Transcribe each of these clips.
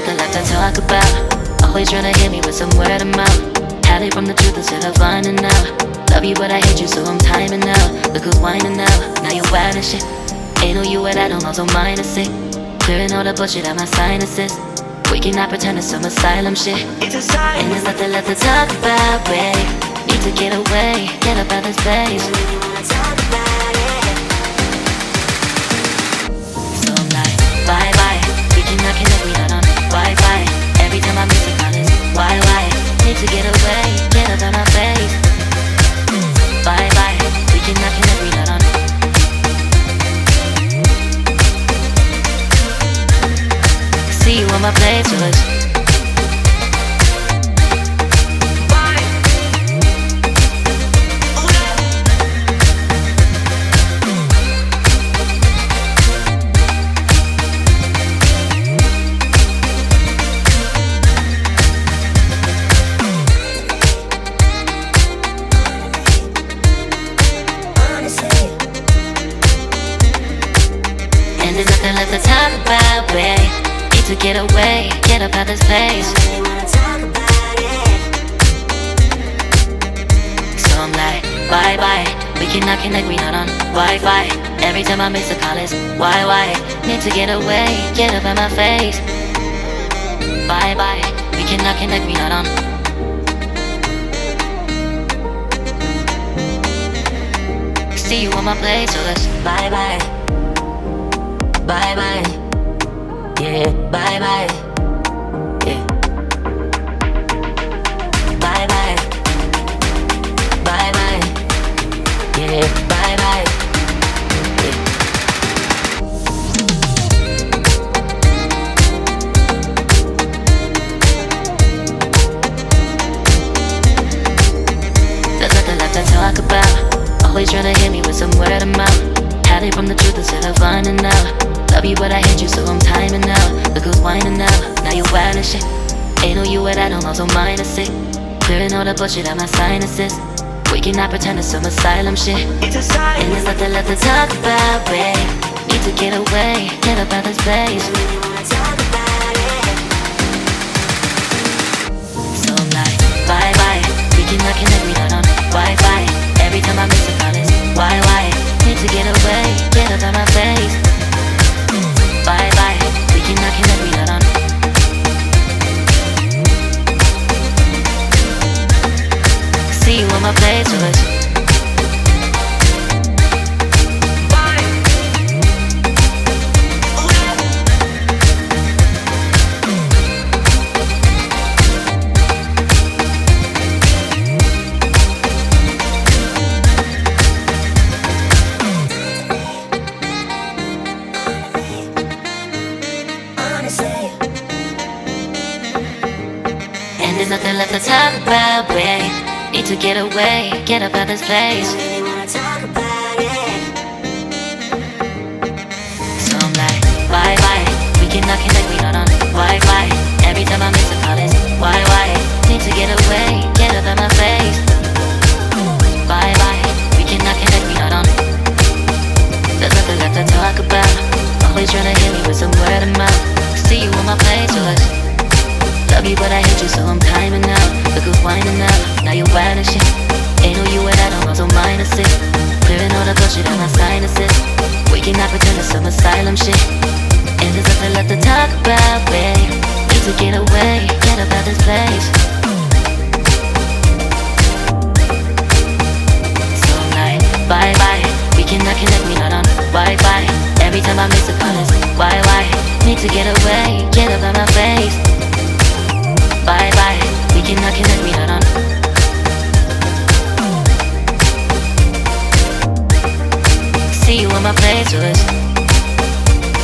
nothing left to talk about. Always trying to hit me with some word of mouth. Hide it from the truth instead of finding out. Love you but I hate you so I'm timing out. Look who's whining now, now you wild and shit. Ain't no you and I don't know, so mine is sick. Clearing all the bullshit out my sinuses. We cannot pretend it's some asylum shit. It's a sign. And there's nothing left to talk about, babe. Need to get away, get up out this place. So I'm like, bye bye. We cannot connect, we not on Wi-Fi. Every time I miss a call it's why? Need to get away, get up out my face. Bye bye. We cannot connect, we not on. See you on my playlist. And there's nothing left to talk about, babe. Need to get away, get up out this place. So I'm like, bye bye. We cannot connect, we not on Wi-Fi. Every time I miss a call it's why? Need to get away, get up out my face. Bye bye. We cannot connect, we not on. See you on my place, so let's bye bye. Bye bye. Yeah, bye bye. Yeah. Bye bye. Bye bye. Yeah, bye bye. Yeah. There's nothing left to talk about. Always trying to hit me with some word of mouth. Hide it from the truth instead of finding out. Love you but I hate you so I'm timing out. Look who's whining now, now you wild and shit. Ain't no you and I don't know, so mine is sick. Clearing all the bullshit out my sinuses. We cannot pretend it's some asylum shit. It's a sign. And there's nothing left to talk about, babe. Need to get away, get up out this place. So I'm like, bye bye. We cannot connect, we not on Wi-Fi. Every time I miss a call it's why? Need to get away, get up out my face. Bye bye, we cannot connect, we not on. See you on my playlist. And there's nothing left to talk about, babe. Need to get away, get up out this place. So I'm like, bye bye. We cannot connect, we not on Wi-Fi. Every time I miss a call it's why? Need to get away, get up out my face. Bye bye. We cannot connect, we not on. There's nothing left to talk about. Always trying to hit me with some word of mouth. See you on my playlist. Love you but I hate you so I'm timing out. Look who's whining now, now you wild and shit. Ain't no you and I don't know, so mine is sick. Clearing all the bullshit out my sinuses. We cannot pretend it's some asylum shit. And there's nothing left to talk about, babe. Need to get away, get up out this place. So I'm like, bye bye. We cannot connect, we not on Wi-Fi. Every time I miss a call it's why? Need to get away, get up out my face. Bye bye, we cannot connect, we not on. See you on my playlist.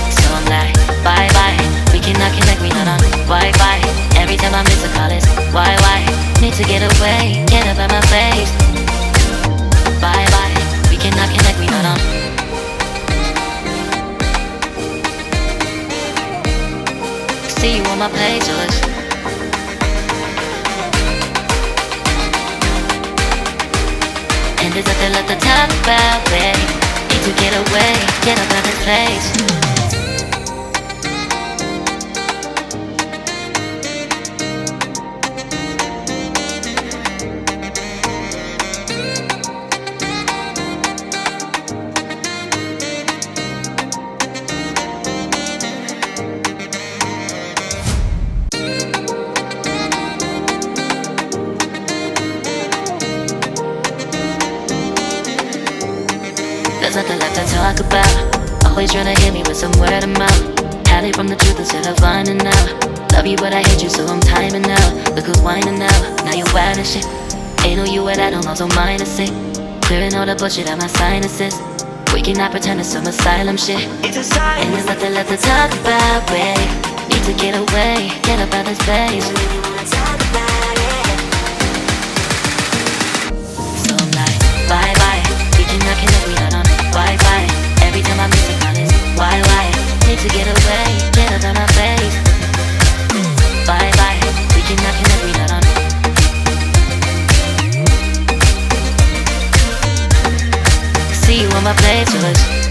So I'm like, bye bye, we cannot connect, we not on Wi-Fi. Every time I miss a call it's why? Need to get away, get up out my face. Bye bye, we cannot connect, we not on. See you on my playlist. And there's nothing left to talk about, babe. Need to get away, get up out this place. there's nothing left to talk about. Always trying to hit me with some word of mouth. Hide it from the truth instead of finding out. Love you but I hate you so I'm timing out. Look who's whining now, now you're wild and shit. Ain't no you at I don't also minus it. Clearing all the bullshit out my sinuses. We cannot pretend it's some asylum shit. And there's nothing left to talk about, babe. Need to get away, get up out of space. So I'm like, bye bye. We cannot connect, we not on Wi-Fi. Every time I miss a call it's why? Need to get away, get up out my face. Bye bye. We cannot connect, we not on. See you on my playlist.